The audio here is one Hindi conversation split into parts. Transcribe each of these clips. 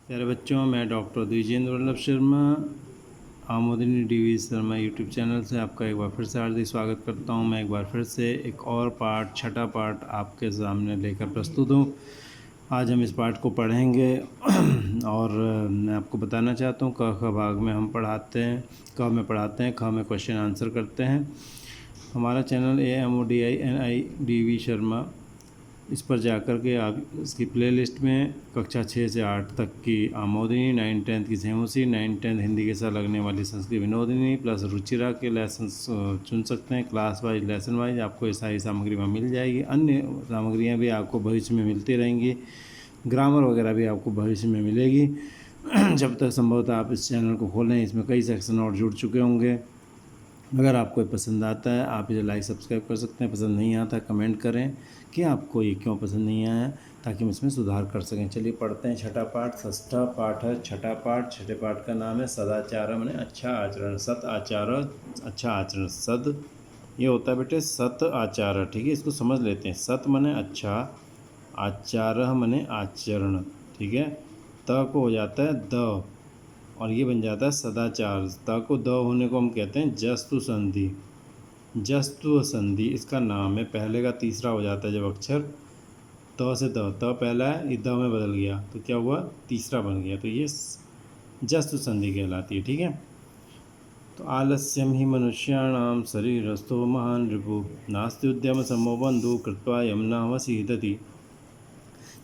प्यारे बच्चों, मैं doctor Dwijendra Vallabh Sharma Amodini DV Sharma YouTube channel से आपका एक बार फिर से हार्दिक स्वागत करता हूं। मैं एक बार फिर से एक और पार्ट, छठा पार्ट आपके सामने लेकर प्रस्तुत हूं। आज हम इस पार्ट को पढ़ेंगे और मैं आपको बताना चाहता हूं क ख भाग में हम पढ़ाते हैं, क में पढ़ाते हैं, ख में क्वेश्चन आंसर करते हैं। हमारा चैनल AMODINI DV शर्मा, इस पर जाकर के आप इसकी प्लेलिस्ट में कक्षा 6 से 8 तक की आमोदिनी, 9th-10th की सेमोसी, 9th-10th हिंदी के साथ लगने वाली संस्कृत विनोदिनी प्लस रुचिरा के लेसन चुन सकते हैं। क्लास वाइज, लेसन वाइज आपको ये सारी सामग्री में मिल जाएगी। अन्य सामग्रियाँ भी आपको भविष्य में मिलती रहेंगी। ग्रामर वगैरह भी आपको भविष्य में मिलेगी जब तक संभवतः आप इस चैनल को खोलें। इसमें कई सेक्शन और जुड़ चुके होंगे। अगर आपको ये पसंद आता है आप इसे लाइक सब्सक्राइब कर सकते हैं। पसंद नहीं आता कमेंट करें कि आपको ये क्यों पसंद नहीं आया, ताकि हम इसमें सुधार कर सकें। चलिए पढ़ते हैं छठा पाठ। षष्ठा पाठ है छठा पाठ। छठे पाठ का नाम है सदाचार माने अच्छा आचरण। सत आचार, अच्छा आचरण। सद ये होता है बेटे सत आचार, ठीक है। इसको समझ लेते हैं। सत माने अच्छा, आचार माने आचरण, ठीक है। त को हो जाता है द और ये बन जाता है सदाचार। त को द होने को हम कहते हैं जस्तु संधि। जस्तु संधि इसका नाम है। पहले का तीसरा हो जाता है जब अक्षर त से त पहला है, ये द में बदल गया तो क्या हुआ, तीसरा बन गया, तो ये जस्तु संधि कहलाती है, ठीक है। तो आलस्यम ही मनुष्याणाम शरीरस्थो महान रिपु नास्ति उद्यम समो बंधु कृत्वा यमुना वसीदति।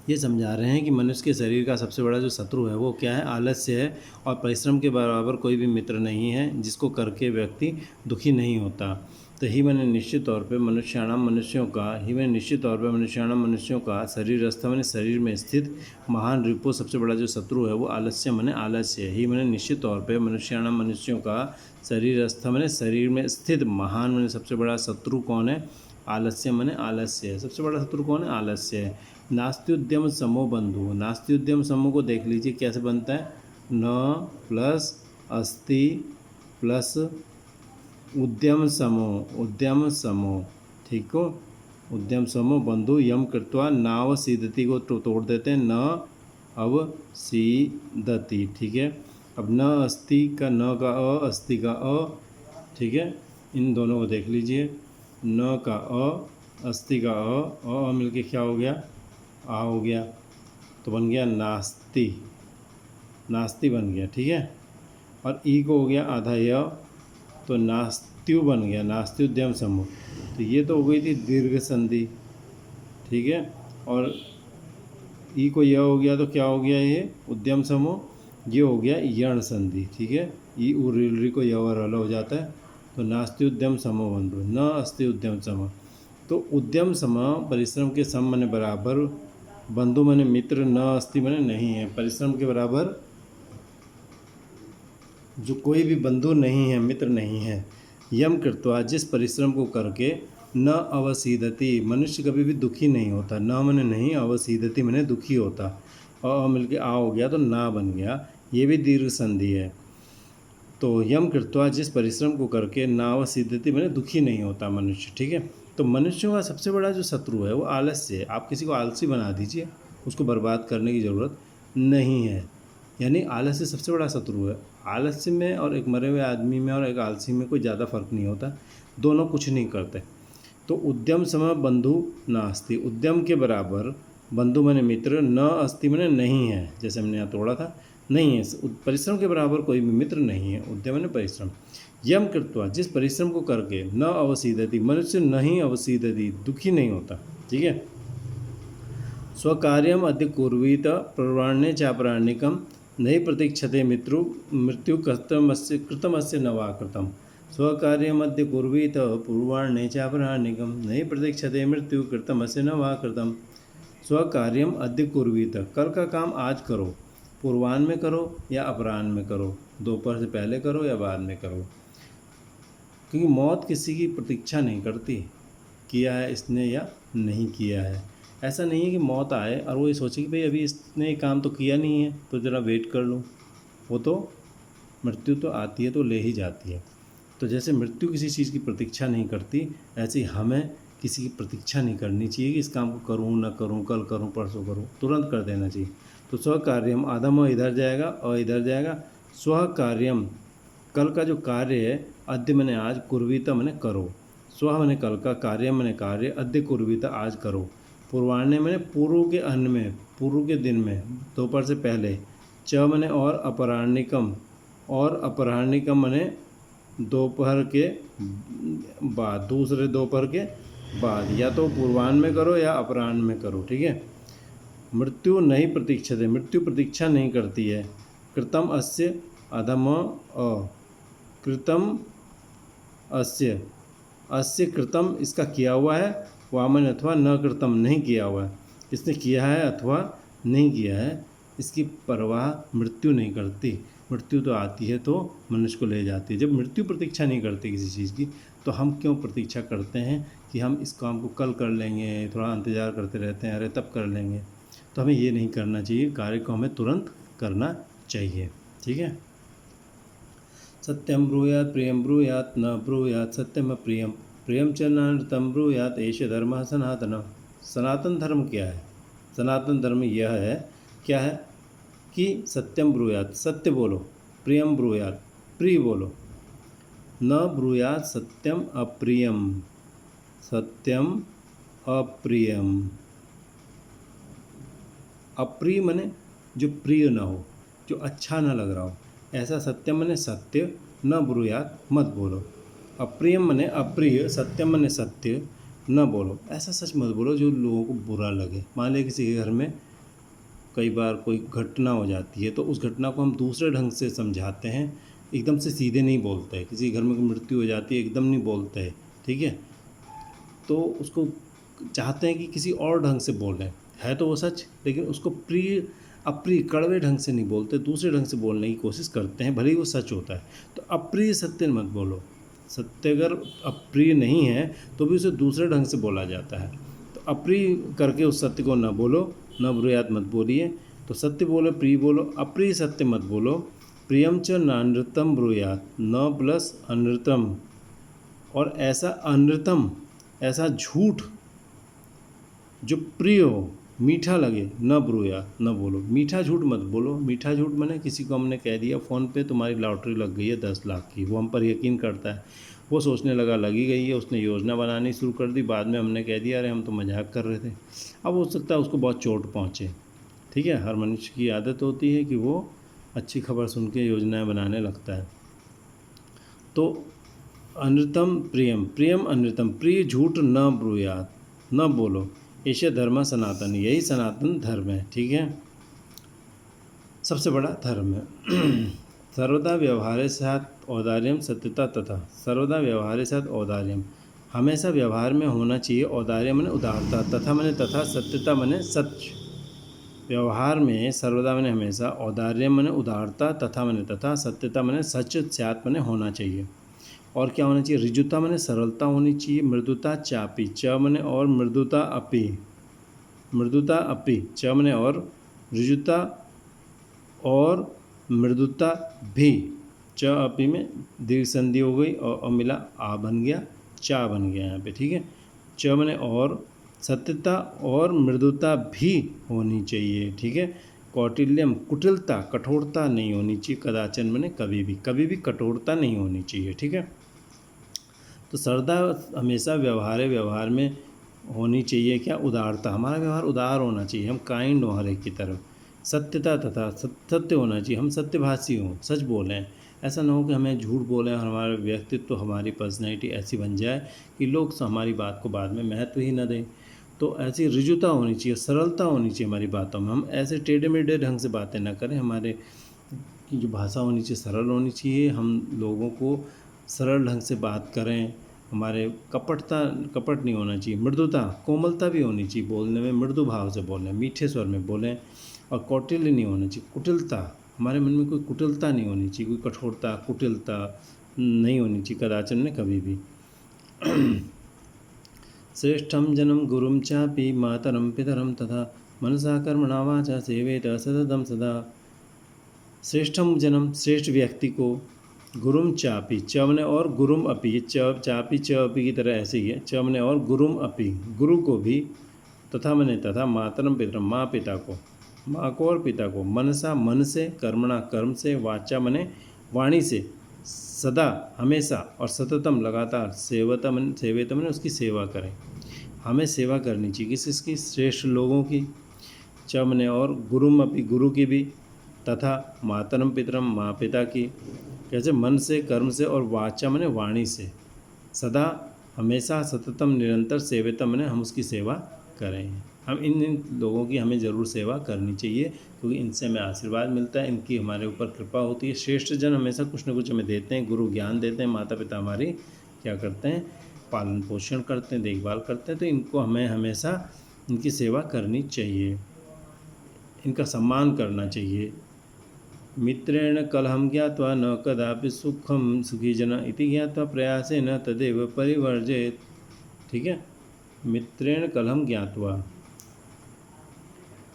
ये समझा रहे हैं कि मनुष्य के शरीर का सबसे बड़ा जो शत्रु है वो क्या है, आलस्य है। और परिश्रम के बराबर कोई भी मित्र नहीं है जिसको करके व्यक्ति दुखी नहीं होता। तो ही मैंने निश्चित तौर पे मनुष्याणाम मनुष्यों का, ही मैंने निश्चित तौर पे मनुष्याणाम मनुष्यों का शरीरस्थ मैंने शरीर में स्थित महान रिपो सबसे बड़ा जो शत्रु है वो आलस्य मैंने आलस्य है। ही मैंने निश्चित तौर पे मनुष्याणाम मनुष्यों का शरीरस्थ मैंने शरीर में स्थित महान मैंने सबसे बड़ा शत्रु कौन है, आलस्य मैंने आलस्य है। सबसे बड़ा शत्रु कौन है, आलस्य है। नास्त्युद्यम समूह बंधु, नास्त्युद्यम समूह को देख लीजिए कैसे बनता है, न प्लस अस्ति प्लस उद्यम समूह, उद्यम समूह, ठीक हो। उद्यम समूह बंधु यम कृत्वा नाव सीदति को तोड़ देते हैं, न अब सीदति, ठीक है। अब न अस्ति का न का अ, अस्ति का अ, ठीक है। इन दोनों को देख लीजिए, न का अ, अस्ति का अ मिलके क्या हो गया, आ हो गया, तो बन गया नास्ति, नास्ति बन गया, ठीक है। और ई को हो गया आधा य, तो नास्त्यु बन गया, नास्त्युद्यम समूह। तो ये तो हो गई थी दीर्घ संधि, ठीक है। और ई को य हो गया तो क्या हो गया, ये उद्यम समूह, ये हो गया यण संधि, ठीक है। ई उ को य और अल हो जाता है, तो नास्ति उद्यम समूह बंधु, न अस्ति उद्यम समूह। तो उद्यम समूह परिश्रम के सम माने बराबर, बंधु माने मित्र, न अस्ति माने नहीं है। परिश्रम के बराबर जो कोई भी बंधु नहीं है, मित्र नहीं है। यम कृत्वा जिस परिश्रम को करके, न अवसीदति मनुष्य कभी भी दुखी नहीं होता। न मने नहीं, अवसीदति मने दुखी होता। अ मिलके आ हो गया तो ना बन गया, ये भी दीर्घ संधि है। तो यम कृत्वा जिस परिश्रम को करके नावसिद्धति मैंने दुखी नहीं होता मनुष्य, ठीक है। तो मनुष्यों का सबसे बड़ा जो शत्रु है वो आलस्य है। आप किसी को आलसी बना दीजिए, उसको बर्बाद करने की ज़रूरत नहीं है। यानी आलस्य सबसे बड़ा शत्रु है। आलस्य में और एक मरे हुए आदमी में और एक आलसी में कोई ज़्यादा फर्क नहीं होता, दोनों कुछ नहीं करते। तो उद्यम समय बंधु नास्ति, उद्यम के बराबर बंधु मैंने मित्र, न अस्ति मैंने नहीं है, जैसे हमने यहाँ तोड़ा था, नहीं है। परिश्रम के बराबर कोई भी मित्र नहीं है। उद्यम मैंने परिश्रम। यम कृत्वा जिस परिश्रम को करके, न अवसीदति मनुष्य नहीं अवसीदति दुखी नहीं होता, ठीक है। स्वकार्यम अद्य कुर्वीत प्रवाण्य चापराणिकम नहीं प्रतीक्षते मृत्यु कृतमस्य नवाकृतम। स्वकार्यमद्य कुर्वीत पूर्वाण्ये चापराणिकम नहीं प्रतीक्षते मृत्यु कृतमस्य नवाकृतम। स्वकार्यम अद्य कुर्वीत कल का काम आज करो, पूर्वाह्न में करो या अपराह्न में करो, दोपहर से पहले करो या बाद में करो। क्योंकि मौत किसी की प्रतीक्षा नहीं करती, किया है इसने या नहीं किया है। ऐसा नहीं है कि मौत आए और वो ये सोचे कि भाई अभी इसने काम तो किया नहीं है तो ज़रा वेट कर लूँ। वो तो मृत्यु तो आती है तो ले ही जाती है। तो जैसे मृत्यु किसी चीज़ की प्रतीक्षा नहीं करती, ऐसे ही हमें किसी की प्रतीक्षा नहीं करनी चाहिए कि इस काम को करूँ ना करूँ, कल करूँ परसों करूँ, तुरंत कर देना चाहिए। तो स्व कार्यम, आधा म इधर जाएगा और इधर जाएगा। स्व कार्यम, कल का जो कार्य है, अद्य मैंने आज, कुर्वीता मैंने करो। स्व मैंने कल का, कार्य मैंने कार्य, अद्य कुर्वीता आज करो। पूर्वाह्ने मैंने पूर्व के अन्न में, पूर्व के दिन में, दोपहर से पहले। च मैंने और, अपराह्निकम, और अपराह्निकम मैंने दोपहर के बाद, दूसरे दोपहर के बाद, या तो पूर्वाह्न में करो या अपराह्न में करो, ठीक है। मृत्यु नहीं प्रतीक्षते, मृत्यु प्रतीक्षा नहीं करती है। कृतम अस्य, अधम अ, कृतम अस्य, अस्य कृतम इसका किया हुआ है, वामन अथवा न कृतम नहीं किया हुआ है, इसने किया है अथवा नहीं किया है, इसकी परवाह मृत्यु नहीं करती। मृत्यु तो आती है तो मनुष्य को ले जाती है। जब मृत्यु प्रतीक्षा नहीं करती किसी चीज़ की, तो हम क्यों प्रतीक्षा करते हैं कि हम इस काम को कल कर लेंगे, थोड़ा इंतज़ार करते रहते हैं, अरे तब कर लेंगे। तो हमें ये नहीं करना चाहिए, कार्य को हमें तुरंत करना चाहिए, ठीक है। सत्यम ब्रूयात प्रियम ब्रूयात न ब्रूयात सत्यम अप्रियम, प्रियम च नानृतम ब्रूयात एष धर्म सनातन। सनातन धर्म क्या है? सनातन धर्म यह है, क्या है कि सत्यम ब्रूयात, सत्य बोलो, प्रियम ब्रूयात, प्रिय बोलो, न ब्रूयात सत्यम अप्रियम, सत्यम अप्रियम। अप्रिय मने जो प्रिय न हो, जो अच्छा न लग रहा हो, ऐसा सत्यम मने सत्य, न ब्रूयात मत बोलो। अप्रियम मने अप्रिय, सत्यम मने सत्य, न बोलो, ऐसा सच मत बोलो जो लोगों को बुरा लगे। मान लीजिए किसी के घर में कई बार कोई घटना हो जाती है, तो उस घटना को हम दूसरे ढंग से समझाते हैं, एकदम से सीधे नहीं बोलते हैं। किसी घर में कोई मृत्यु हो जाती है, एकदम नहीं बोलते हैं, ठीक है। तो उसको चाहते हैं कि किसी और ढंग से बोलें, है तो वो सच, लेकिन उसको प्रिय अप्रिय कड़वे ढंग से नहीं बोलते, दूसरे ढंग से बोलने की कोशिश करते हैं, भले ही वो सच होता है। तो अप्रिय सत्य मत बोलो। सत्य अगर अप्रिय नहीं है तो भी उसे दूसरे ढंग से बोला जाता है। तो अप्रिय करके उस सत्य को न बोलो, न ब्रूयात मत बोलिए। तो सत्य बोलो, प्रिय बोलो, अप्रिय सत्य मत बोलो। प्रियम च नानृतम ब्रूयात, न प्लस अनृतम, और ऐसा अनृतम, ऐसा झूठ जो प्रिय हो, मीठा लगे, न ब्रूया, न बोलो। मीठा झूठ मत बोलो। मीठा झूठ मैंने किसी को हमने कह दिया फ़ोन पे तुम्हारी लॉटरी लग गई है 10 लाख की, वो हम पर यकीन करता है, वो सोचने लगा लगी गई है, उसने योजना बनानी शुरू कर दी, बाद में हमने कह दिया अरे हम तो मजाक कर रहे थे। अब हो सकता है उसको बहुत चोट पहुँचे, ठीक है। हर मनुष्य की आदत होती है कि वो अच्छी खबर सुन के योजनाएँ बनाने लगता है। तो अनृतम प्रियम, प्रियम अनृतम, प्रिय झूठ न ब्रूयात, न बोलो। ऐसे धर्म सनातन, यही सनातन धर्म है, ठीक है, सबसे बड़ा धर्म है। सर्वदा व्यवहार साथ औदार्यम सत्यता तथा, सर्वदा व्यवहार साथ औदार्यम, हमेशा व्यवहार में होना चाहिए औदार्य मैंने उदारता, तथा मैंने तथा, सत्यता मैंने सच। व्यवहार में सर्वदा मैंने हमेशा, औदार्य मैंने उदारता, तथा मैंने तथा, सत्यता मैंने सच, स्यात् मैंने होना चाहिए। और क्या होना चाहिए? ऋजुता मैंने सरलता होनी चाहिए। मृदुता चापी, च मैंने और, मृदुता अपी, मृदुता अपी, च मैंने और, ऋजुता और मृदुता भी, च अपी में दीर्घ संधि हो गई और मिला आ बन गया, चा बन गया यहाँ पे, ठीक है। च मैंने और, सत्यता और मृदुता भी होनी चाहिए, ठीक है। कौटिल्यम, कुटिलता, कठोरता नहीं होनी चाहिए। कदाचन मैंने कभी भी कठोरता नहीं होनी चाहिए, ठीक है। तो सरदा हमेशा व्यवहार में होनी चाहिए क्या? उदारता, हमारा व्यवहार उदार होना चाहिए, हम काइंड हों हर एक की तरफ। सत्यता तथा, सत्य होना चाहिए, हम सत्यभाषी हों, सच बोलें। ऐसा ना हो कि हमें झूठ बोलें और हमारा व्यक्तित्व, हमारी पर्सनैलिटी ऐसी बन जाए कि लोग हमारी बात को बाद में महत्व ही न दें। तो ऐसी ऋजुता होनी चाहिए, सरलता होनी चाहिए हमारी बातों में, हम ऐसे टेढ़े मेढ़े ढंग से बातें ना करें। हमारे की जो भाषा होनी चाहिए सरल होनी चाहिए, हम लोगों को सरल ढंग से बात करें। हमारे कपट नहीं होना चाहिए। मृदुता, कोमलता भी होनी चाहिए, बोलने में मृदु भाव से बोलें, मीठे स्वर में बोलें। और कौटिल्य नहीं होना चाहिए, कुटिलता, हमारे मन में कोई कुटिलता नहीं होनी चाहिए, कोई कठोरता, कुटिलता नहीं होनी चाहिए कदाचन में कभी भी। श्रेष्ठम जन्म गुरुम चापि मातरम पितरम तथा मनसा कर्मणा वाचा सेवेत सततम सदा। श्रेष्ठम जन्म, श्रेष्ठ व्यक्ति को, गुरुम चापी, चमने और गुरुम अपी, चापी च अपी की तरह ऐसे ही है, चमने और गुरुम अपी, गुरु को भी, तथा मैंने तथा मातरम पितरम, माँ पिता को, माँ को और पिता को, मनसा मन से, कर्मणा कर्म से, वाचा मने वाणी से, सदा हमेशा और सततम लगातार, सेवेत मने उसकी सेवा करें। हमें सेवा करनी चाहिए किसकी? श्रेष्ठ लोगों की, च मने और, गुरुम अपि गुरु की भी, तथा मातरम पितरम माँ पिता की। कैसे? मन से, कर्म से और वाचा मने वाणी से, सदा हमेशा, सततम निरंतर, सेवेतम मने हम उसकी सेवा करें। हम इन लोगों की हमें ज़रूर सेवा करनी चाहिए, क्योंकि इनसे हमें आशीर्वाद मिलता है, इनकी हमारे ऊपर कृपा होती है। श्रेष्ठ जन हमेशा कुछ न कुछ हमें देते हैं, गुरु ज्ञान देते हैं, माता पिता हमारी क्या करते हैं? पालन पोषण करते हैं, देखभाल करते हैं। तो इनको हमें हमेशा इनकी सेवा करनी चाहिए, इनका सम्मान करना चाहिए। मित्रेण कलहम ज्ञात्वा न कदापि सुखम सुखी जन इति ज्ञात्वा प्रयासेन तदेव परिवर्जेत। ठीक है, मित्रेण कलहम ज्ञात्वा,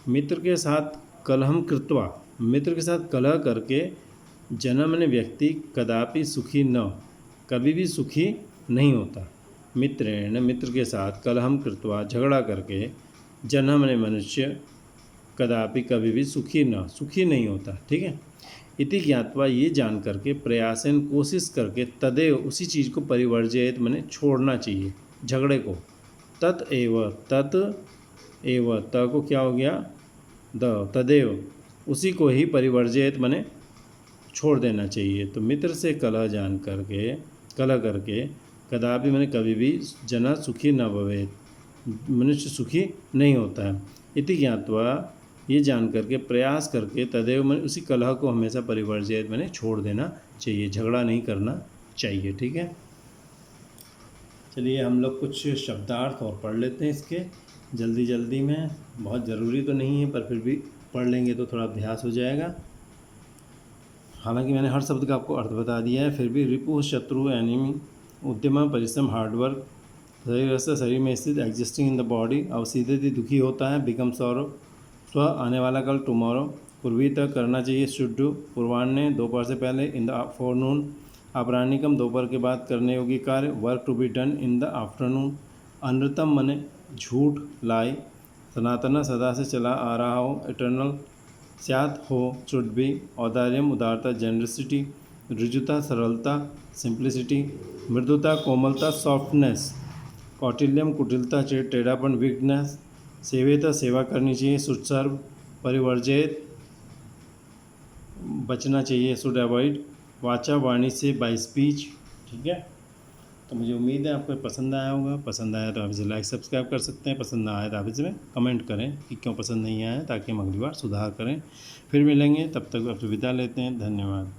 मित्र के साथ कलहम कृत्वा, मित्र के साथ कलह करके, जन मने व्यक्ति, कदापि सुखी न, कभी भी सुखी नहीं होता। मित्रेण मित्र के साथ, कलहम कृत्वा झगड़ा करके, जन मने मनुष्य, कदापि कभी भी सुखी नहीं होता। ठीक है, इति ज्ञात्वा ये जान करके, प्रयासन कोशिश करके, तदेव उसी चीज़ को, परिवर्जित मने छोड़ना चाहिए, झगड़े को। तत एव त को क्या हो गया? द, तदेव उसी को ही, परिवर्जित मने छोड़ देना चाहिए। तो मित्र से कलह करके, कदापि मने कभी भी, जना सुखी न भवेत, मनुष्य सुखी नहीं होता है। इति ज्ञात्वा ये जान करके, प्रयास करके, तदेव मैंने उसी कलह को हमेशा परिवर्जित मैंने छोड़ देना चाहिए, झगड़ा नहीं करना चाहिए। ठीक है, चलिए हम लोग कुछ शब्दार्थ और पढ़ लेते हैं इसके जल्दी में। बहुत ज़रूरी तो नहीं है, पर फिर भी पढ़ लेंगे तो थोड़ा अभ्यास हो जाएगा। हालांकि मैंने हर शब्द का आपको अर्थ बता दिया है, फिर भी रिपु, शत्रु, एनिमी, उद्यम, परिश्रम, हार्डवर्क, शरीर में स्थित, एग्जिस्टिंग इन द बॉडी, अब सीधे दुखी होता है, बिकम सॉरो, स्व आने वाला कल, टुमारो, पूर्वी तक करना चाहिए, शुड डू, पूर्वान्ह दोपहर से पहले, इन द आफ्टरनून, अपराह्निकम दोपहर के बाद करने योग्य कार्य, work to be done in the afternoon, अनृतम मने झूठ, लाई, सनातन सदा से चला आ रहा हो, इटर्नल, स्यात हो, शुड बी, औदार्यम उदारता, जेनरसिटी, ऋजुता सरलता, सिंप्लिसिटी, मृदुता कोमलता, सॉफ्टनेस, कौटिल्यम कुटिलता, टेढ़ापन, वीकनेस, सेवेता सेवा करनी चाहिए, सुत्सर्व, परिवर्जित बचना चाहिए, शुड अवॉइड, वाचा वाणी से, बाय स्पीच। ठीक है, तो मुझे उम्मीद है आपको पसंद आया होगा। पसंद आया तो आप इसे लाइक सब्सक्राइब कर सकते हैं, पसंद ना आया तो आप इसमें कमेंट करें कि क्यों पसंद नहीं आया, ताकि हम अगली बार सुधार करें। फिर मिलेंगे, तब तक आप विदा लेते हैं। धन्यवाद।